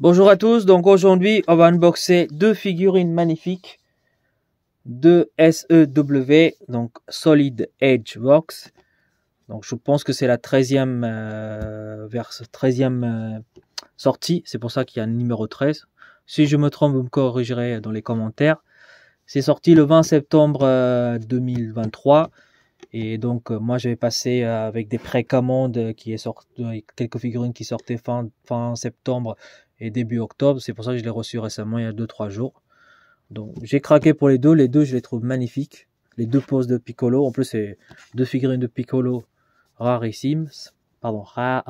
Bonjour à tous, donc aujourd'hui on va unboxer deux figurines magnifiques de SEW, donc Solid Edge Box. Donc je pense que c'est la 13e, 13e sortie, c'est pour ça qu'il y a un numéro 13. Si je me trompe, vous me corrigerez dans les commentaires. C'est sorti le 20 septembre 2023. Et donc moi j'avais passé avec des précommandes qui est sorti, quelques figurines qui sortaient fin septembre et début octobre. C'est pour ça que je l'ai reçu récemment, il y a 2-3 jours. Donc j'ai craqué pour les deux je les trouve magnifiques. Les deux poses de Piccolo, en plus c'est deux figurines de Piccolo rarissimes. Pourquoi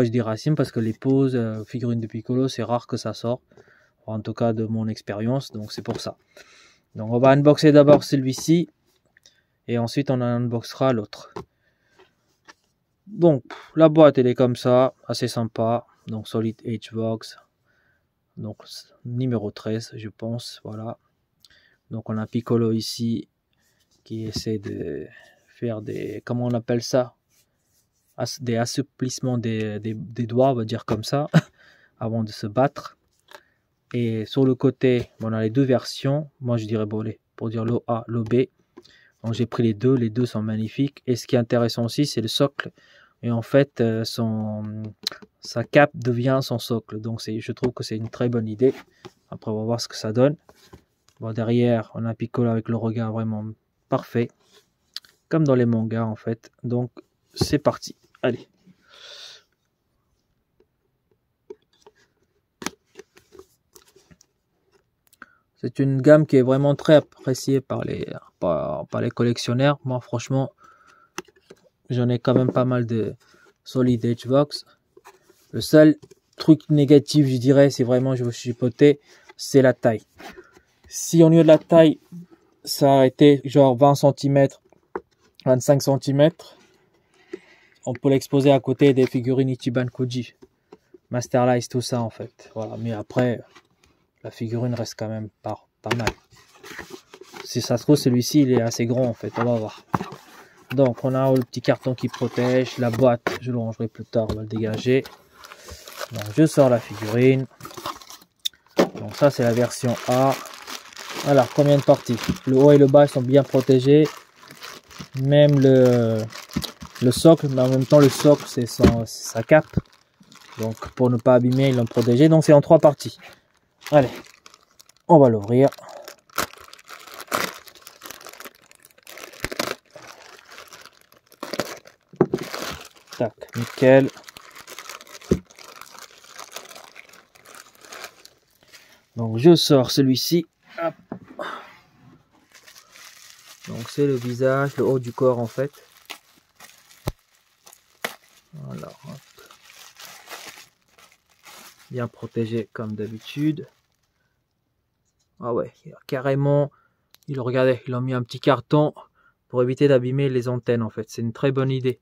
je dis rarissime? Parce que les poses figurines de Piccolo, c'est rare que ça sort. En tout cas de mon expérience, donc c'est pour ça. Donc on va unboxer d'abord celui-ci et ensuite on unboxera l'autre. Donc la boîte elle est comme ça, assez sympa. Donc Solid Edge Box, donc numéro 13 je pense, voilà. Donc on a Piccolo ici qui essaie de faire des, comment on appelle ça, des assouplissements des doigts, on va dire comme ça, avant de se battre. Et sur le côté, on a les deux versions. Moi, je dirais bolet pour dire l'OA, l'OB. Donc, j'ai pris les deux sont magnifiques. Et ce qui est intéressant aussi, c'est le socle. Et en fait, sa cape devient son socle. Donc, je trouve que c'est une très bonne idée. Après, on va voir ce que ça donne. Bon, derrière, on a Piccolo avec le regard vraiment parfait. Comme dans les mangas, en fait. Donc, c'est parti. Allez. C'est une gamme qui est vraiment très appréciée par les collectionneurs. Moi, franchement, j'en ai quand même pas mal de Solid Edge Box. Le seul truc négatif, je dirais, c'est vraiment, je vais chipoter, c'est la taille. Si au niveau de la taille, ça a été genre 20 cm, 25 cm, on peut l'exposer à côté des figurines Ichiban Koji, Masterlice, tout ça en fait. Voilà, mais après, la figurine reste quand même pas mal. Si ça se trouve, celui-ci, il est assez grand en fait, on va voir. Donc, on a le petit carton qui protège. La boîte, je le rangerai plus tard, on va le dégager. Donc, je sors la figurine. Donc, ça, c'est la version A. Alors, combien de parties? Le haut et le bas sont bien protégés. Même le socle, mais en même temps, le socle, c'est sa cape. Donc, pour ne pas abîmer, ils l'ont protégé. Donc, c'est en 3 parties. Allez, on va l'ouvrir. Tac, nickel. Donc je sors celui-ci. Donc c'est le visage, le haut du corps en fait. Voilà. Bien protégé comme d'habitude. Ah ouais, carrément. Regardez, ils ont mis un petit carton pour éviter d'abîmer les antennes en fait. C'est une très bonne idée.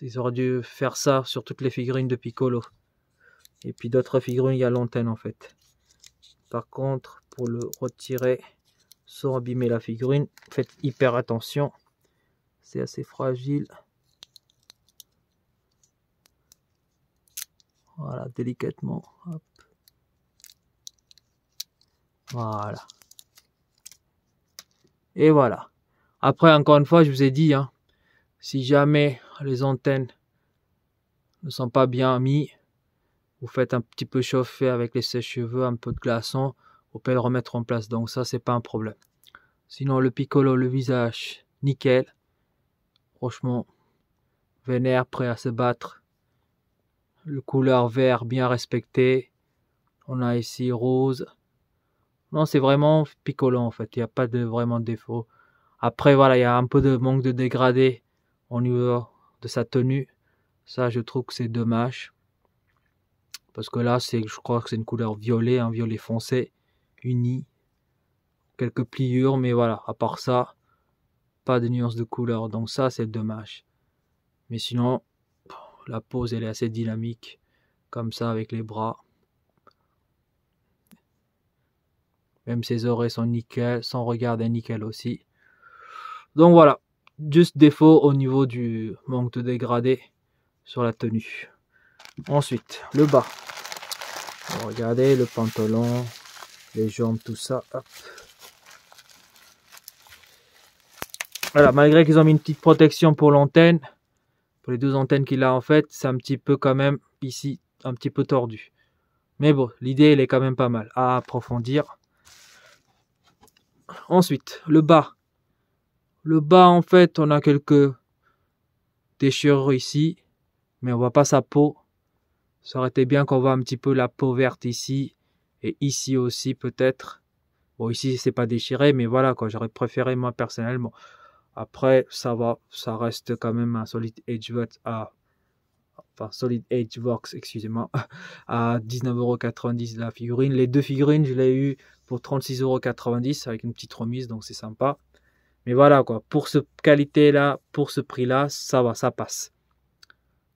Ils auraient dû faire ça sur toutes les figurines de Piccolo. Et puis d'autres figurines, il y a l'antenne en fait. Par contre, pour le retirer sans abîmer la figurine, faites hyper attention. C'est assez fragile. Voilà, délicatement. Hop. Voilà. Et voilà. Après, encore une fois, je vous ai dit, hein, si jamais les antennes ne sont pas bien mis, vous faites un petit peu chauffer avec les sèche-cheveux, un peu de glaçon, vous pouvez le remettre en place. Donc ça, c'est pas un problème. Sinon, le Piccolo, le visage, nickel. Franchement, vénère, prêt à se battre. Le couleur vert bien respecté. On a ici rose. Non, c'est vraiment Piccolo en fait. Il n'y a pas vraiment de défaut. Après, voilà, il y a un peu de manque de dégradé au niveau de sa tenue. Ça, je trouve que c'est dommage. Parce que là, je crois que c'est une couleur violet, un violet foncé, uni. Quelques pliures, mais voilà, à part ça, pas de nuance de couleur. Donc ça, c'est dommage. Mais sinon, la pose, elle est assez dynamique. Comme ça, avec les bras. Même ses oreilles sont nickel. Son regard est nickel aussi. Donc voilà. Juste défaut au niveau du manque de dégradé sur la tenue. Ensuite, le bas. Bon, regardez le pantalon, les jambes, tout ça. Hop. Voilà, malgré qu'ils ont mis une petite protection pour l'antenne, pour les deux antennes qu'il a en fait, c'est un petit peu quand même ici, un petit peu tordu. Mais bon, l'idée elle est quand même pas mal à approfondir. Ensuite, le bas. Le bas en fait, on a quelques déchirures ici, mais on voit pas sa peau. Ça aurait été bien qu'on voit un petit peu la peau verte ici et ici aussi peut-être. Bon, ici c'est pas déchiré, mais voilà quoi, j'aurais préféré moi personnellement. Après, ça va, ça reste quand même un Solid Edgeworks Solid Edgeworks, excusez-moi, à 19,90 € la figurine. Les deux figurines, je l'ai eu pour 36,90 € avec une petite remise, donc c'est sympa. Mais voilà quoi, pour cette qualité-là, pour ce prix-là, ça va, ça passe.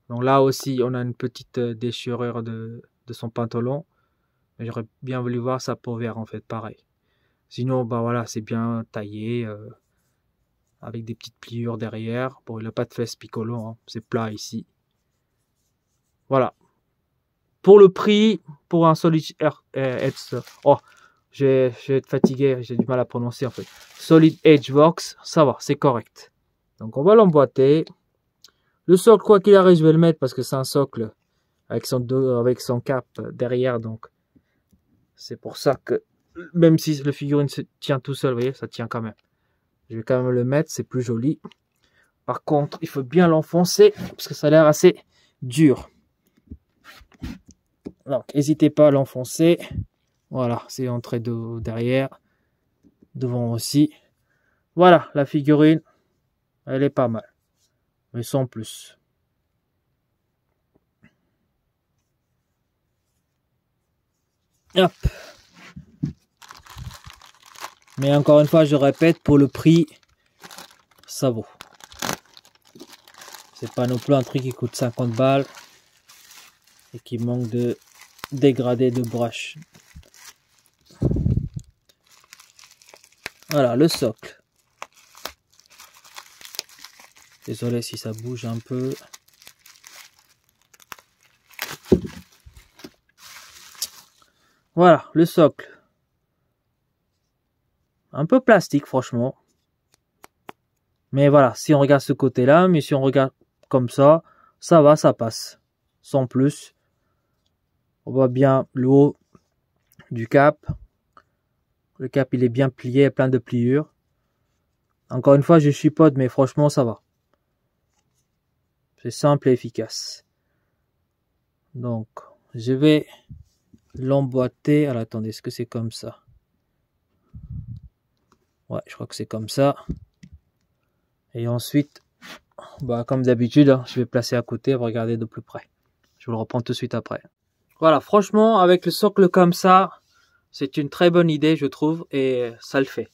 Donc là aussi, on a une petite déchirure de son pantalon. Mais j'aurais bien voulu voir sa peau verte en fait, pareil. Sinon, bah voilà, c'est bien taillé, avec des petites pliures derrière. Bon, il n'a pas de fesses piccolo, hein, c'est plat ici. Voilà. Pour le prix, pour un Solid oh, je vais être fatigué, j'ai du mal à prononcer en fait. Solid Edgeworks, ça va, c'est correct. Donc on va l'emboîter. Le socle, quoi qu'il arrive, je vais le mettre parce que c'est un socle avec son cap derrière, donc c'est pour ça que même si le figurine se tient tout seul, vous voyez, ça tient quand même. Je vais quand même le mettre, c'est plus joli. Par contre, il faut bien l'enfoncer parce que ça a l'air assez dur. Donc, n'hésitez pas à l'enfoncer. Voilà, c'est entré derrière, devant aussi. Voilà, la figurine, elle est pas mal, mais sans plus. Hop. Mais encore une fois, je répète, pour le prix, ça vaut. C'est pas non plus un truc qui coûte 50 balles et qui manque de dégradé de brush. Voilà, le socle. Désolé si ça bouge un peu. Voilà, le socle. Un peu plastique, franchement. Mais voilà, si on regarde ce côté-là, mais si on regarde comme ça va, ça passe. Sans plus. On voit bien le haut du cap. Le cap, il est bien plié, plein de pliures. Encore une fois, je chipote, mais franchement, ça va. C'est simple et efficace. Donc, je vais l'emboîter. Alors, attendez, est-ce que c'est comme ça? Ouais, je crois que c'est comme ça. Et ensuite, bah, comme d'habitude, hein, je vais placer à côté, regarder de plus près. Je vous le reprends tout de suite après. Voilà, franchement, avec le socle comme ça, c'est une très bonne idée, je trouve, et ça le fait.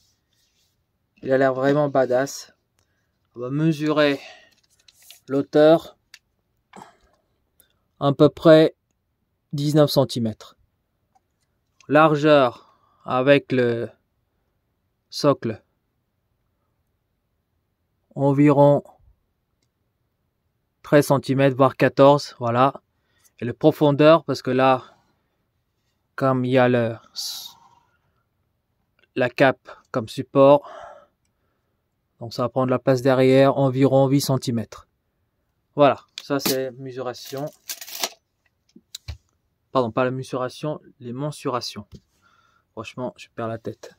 Il a l'air vraiment badass. On va mesurer l'hauteur, à peu près 19 cm. Largeur avec le socle, environ 13 cm, voire 14, voilà. Et le profondeur, parce que là, comme il y a la cape comme support, donc ça va prendre la place derrière, environ 8 cm. Voilà, ça c'est mesuration. Pardon, pas la mesuration, les mensurations. Franchement, je perds la tête.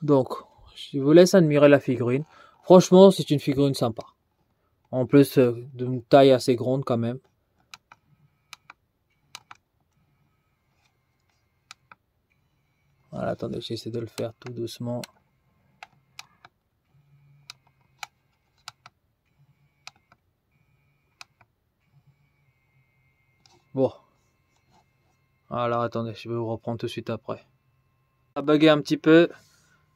Donc, je vous laisse admirer la figurine. Franchement, c'est une figurine sympa. En plus, d'une taille assez grande quand même. Voilà, attendez, j'essaie de le faire tout doucement. Bon. Alors, attendez, je vais vous reprendre tout de suite après. Ça a bugué un petit peu,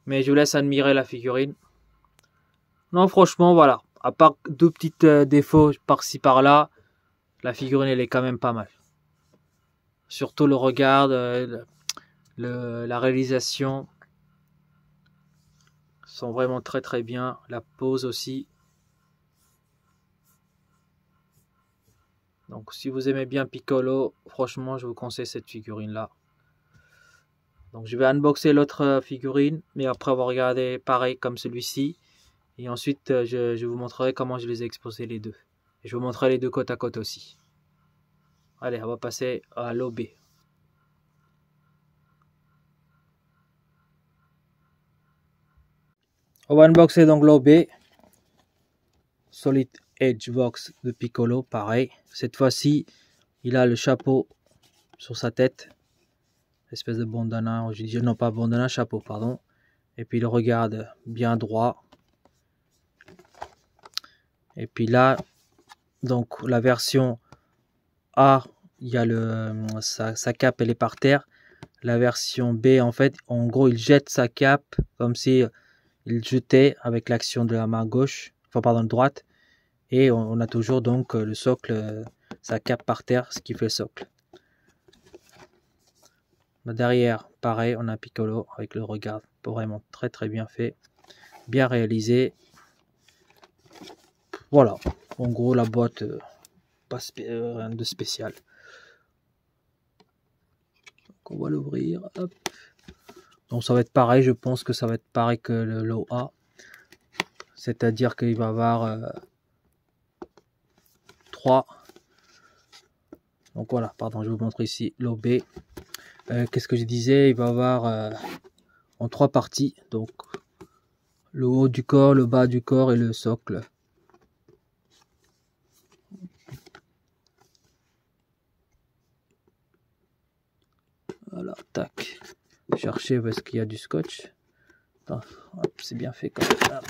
mais je vous laisse admirer la figurine. Non, franchement, voilà. À part deux petits défauts par-ci par-là, la figurine, elle est quand même pas mal. Surtout le regard, la réalisation sont vraiment très bien. La pose aussi. Donc si vous aimez bien Piccolo, franchement je vous conseille cette figurine là. Donc je vais unboxer l'autre figurine, mais après avoir regardé pareil comme celui-ci. Et ensuite je vous montrerai comment je les ai exposés les deux. Et je vous montrerai les deux côte à côte aussi. Allez, on va passer à l'OB. On va unboxer donc l'OB. Solid Edge Box de Piccolo, pareil. Cette fois-ci, il a le chapeau sur sa tête. Espèce de bandana, je dis non pas bandana, chapeau, pardon. Et puis il regarde bien droit. Et puis là, donc la version A, il y a sa cape, elle est par terre. La version B, en fait, en gros, il jette sa cape comme si il jetait avec l'action de la main gauche, enfin pardon, droite. Et on a toujours donc le socle, sa cape par terre, ce qui fait le socle. Derrière, pareil, on a Piccolo avec le regard vraiment très très bien fait, bien réalisé. Voilà, en gros la boîte, pas rien de spécial. Donc on va l'ouvrir. Donc ça va être pareil, je pense que ça va être pareil que le lot A. C'est-à-dire qu'il va avoir 3. Donc voilà, pardon, je vous montre ici lot B. Qu'est-ce que je disais? Il va avoir en 3 parties. Donc le haut du corps, le bas du corps et le socle. Voilà, tac. Chercher où est-ce qu'il y a du scotch. C'est bien fait comme ça.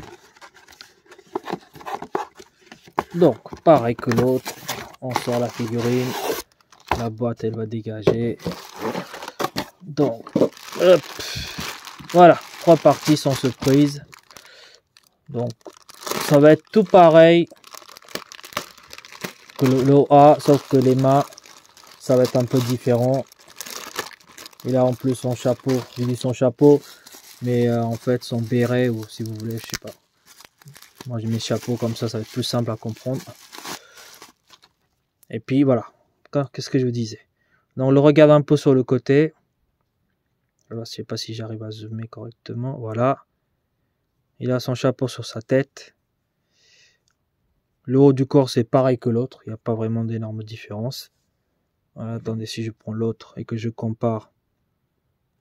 Donc, pareil que l'autre, on sort la figurine. La boîte, elle va dégager. Donc, hop. Voilà, 3 parties sans surprise. Donc, ça va être tout pareil que le A, sauf que les mains, ça va être un peu différent. Il a en plus son chapeau, j'ai dit son chapeau, mais en fait son béret, ou si vous voulez, je sais pas. Moi j'ai mis chapeau comme ça va être plus simple à comprendre. Et puis voilà, qu'est-ce que je vous disais. Donc on le regarde un peu sur le côté. Alors, je sais pas si j'arrive à zoomer correctement, voilà. Il a son chapeau sur sa tête. Le haut du corps c'est pareil que l'autre, il n'y a pas vraiment d'énormes différences. Voilà, attendez, si je prends l'autre et que je compare.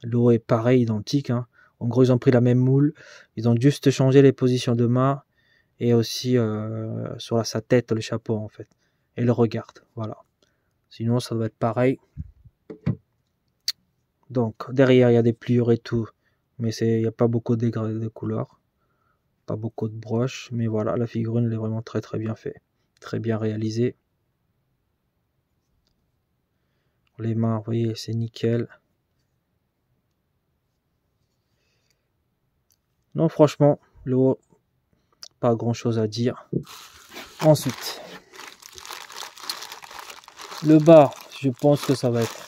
Le haut est pareil, identique. Hein. En gros, ils ont pris la même moule. Ils ont juste changé les positions de main. Et aussi sur sa tête, le chapeau, en fait. Et le regard. Voilà. Sinon, ça doit être pareil. Donc, derrière, il y a des pliures et tout. Mais il n'y a pas beaucoup de dégradés de couleur. Pas beaucoup de broches. Mais voilà, la figurine, elle est vraiment très très bien faite. Très bien réalisée. Les mains, vous voyez, c'est nickel. Non, franchement, le haut, pas grand chose à dire. Ensuite, le bas, je pense que ça va être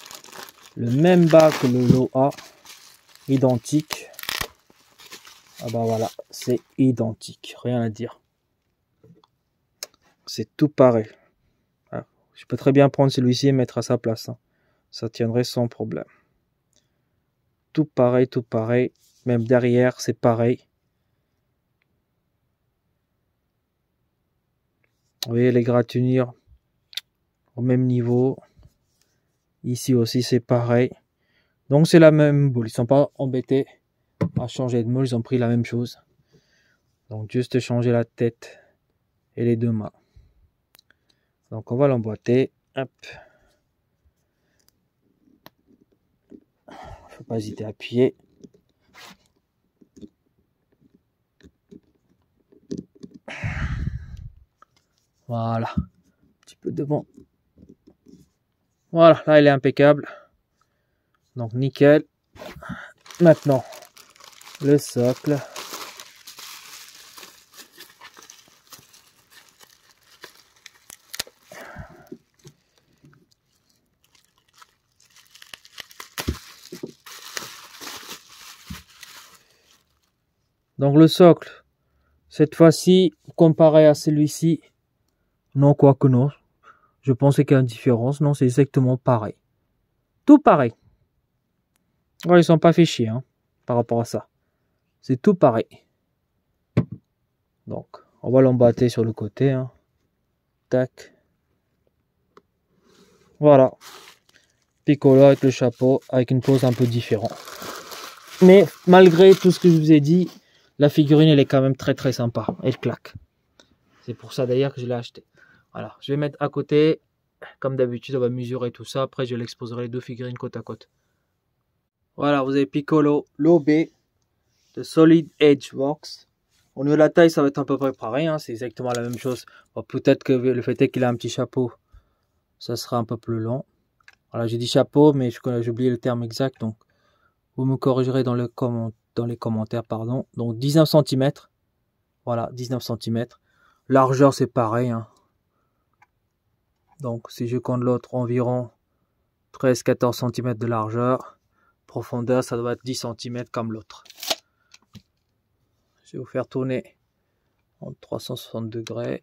le même bas que le lot A, identique. Ah bah voilà, c'est identique, rien à dire. C'est tout pareil. Ah, je peux très bien prendre celui-ci et mettre à sa place. Hein. Ça tiendrait sans problème. Tout pareil. Même derrière, c'est pareil. Vous voyez les gratinures au même niveau. Ici aussi, c'est pareil. Donc, c'est la même boule. Ils ne sont pas embêtés à changer de moule. Ils ont pris la même chose. Donc, juste changer la tête et les deux mains. Donc, on va l'emboîter. Hop. Faut pas hésiter à appuyer. Voilà. Un petit peu devant. Voilà, là, il est impeccable. Donc, nickel. Maintenant, le socle. Donc, le socle, cette fois-ci, comparé à celui-ci, non, quoique non. Je pensais qu'il y a une différence. Non, c'est exactement pareil. Tout pareil. Ouais, ils sont pas fait chier hein, par rapport à ça. C'est tout pareil. Donc, on va l'emboîter sur le côté. Hein. Tac. Voilà. Piccolo avec le chapeau, avec une pose un peu différente. Mais malgré tout ce que je vous ai dit, la figurine, elle est quand même très très sympa. Elle claque. C'est pour ça d'ailleurs que je l'ai acheté. Voilà, je vais mettre à côté. Comme d'habitude, on va mesurer tout ça. Après, je l'exposerai les deux figurines côte à côte. Voilà, vous avez Piccolo, l'OB de Solid Edge Works. Au niveau de la taille, ça va être à peu près pareil. Hein, c'est exactement la même chose. Bon, peut-être que le fait est qu'il a un petit chapeau, ça sera un peu plus long. Voilà, j'ai dit chapeau, mais j'ai oublié le terme exact. Donc, vous me corrigerez dans les commentaires. Pardon. Donc, 19 cm. Voilà, 19 cm. Largeur, c'est pareil. Hein. Donc, si je compte l'autre, environ 13-14 cm de largeur. Profondeur, ça doit être 10 cm comme l'autre. Je vais vous faire tourner en 360 degrés.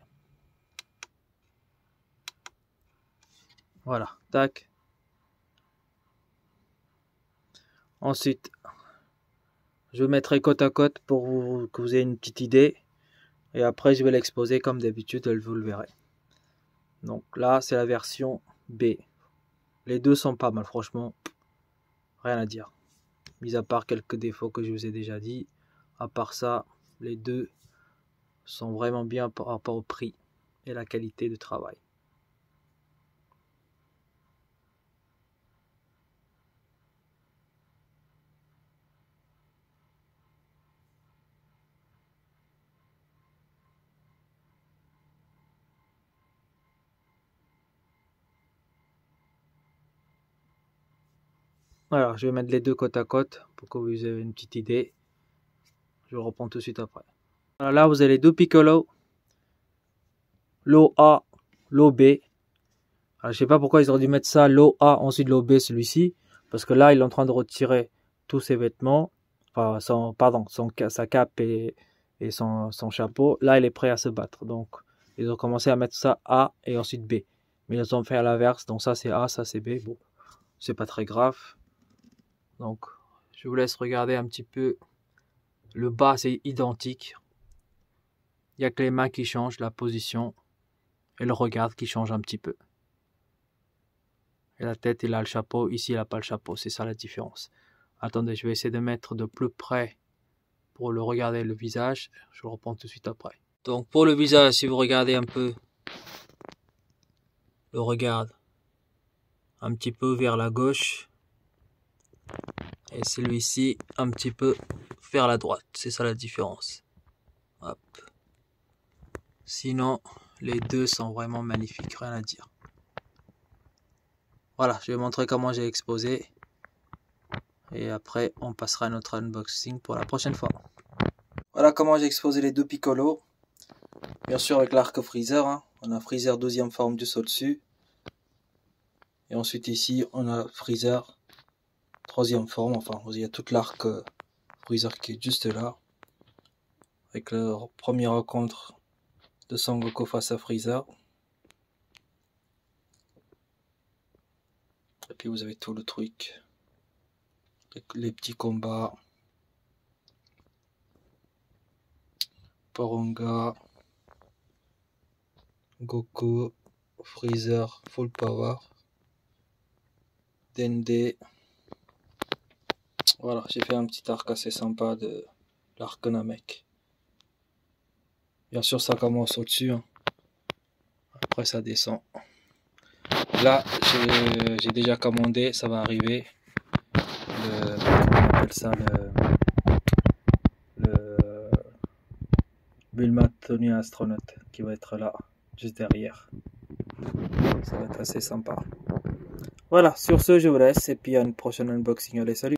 Voilà, tac. Ensuite, je mettrai côte à côte pour que vous ayez une petite idée. Et après, je vais l'exposer comme d'habitude, vous le verrez. Donc là, c'est la version B. Les deux sont pas mal, franchement. Rien à dire. Mis à part quelques défauts que je vous ai déjà dit. À part ça, les deux sont vraiment bien par rapport au prix et la qualité de travail. Voilà, je vais mettre les deux côte à côte pour que vous ayez une petite idée. Je reprends tout de suite après. Voilà, là, vous avez les deux Piccolo. L'eau A, l'eau B. Alors, je sais pas pourquoi ils auraient dû mettre ça, l'eau A, ensuite l'eau B, celui-ci. Parce que là, il est en train de retirer tous ses vêtements. Enfin, sa cape et son chapeau. Là, il est prêt à se battre. Donc, ils ont commencé à mettre ça A et ensuite B. Mais ils ont fait à l'inverse. Donc, ça, c'est A, ça, c'est B. Bon, c'est pas très grave. Donc, je vous laisse regarder un petit peu. Le bas, c'est identique. Il n'y a que les mains qui changent, la position et le regard qui change un petit peu. Et la tête, il a le chapeau. Ici, il n'a pas le chapeau. C'est ça la différence. Attendez, je vais essayer de mettre de plus près pour le regarder le visage. Je le reprends tout de suite après. Donc, pour le visage, si vous regardez un peu, le regard un petit peu vers la gauche. Et celui-ci un petit peu vers la droite. C'est ça la différence. Hop. Sinon, les deux sont vraiment magnifiques. Rien à dire. Voilà, je vais montrer comment j'ai exposé. Et après, on passera à notre unboxing pour la prochaine fois. Voilà comment j'ai exposé les deux Piccolo. Bien sûr avec l'arc Freezer. Hein. On a Freezer deuxième forme du saut dessus. Et ensuite ici, on a Freezer troisième forme. Enfin, il y a toute l'arc Freezer qui est juste là. Avec le premier rencontre de Son Goku face à Freezer. Et puis vous avez tout le truc. Les petits combats. Porunga. Goku. Freezer full power. Dende. Voilà, j'ai fait un petit arc assez sympa de l'arc Namek. Bien sûr, ça commence au-dessus. Hein. Après, ça descend. Là, j'ai déjà commandé, ça va arriver. Comment on appelle ça, le Bulma Tony Astronaute qui va être là, juste derrière. Ça va être assez sympa. Voilà, sur ce, je vous laisse et puis à une prochaine unboxing. Allez, salut!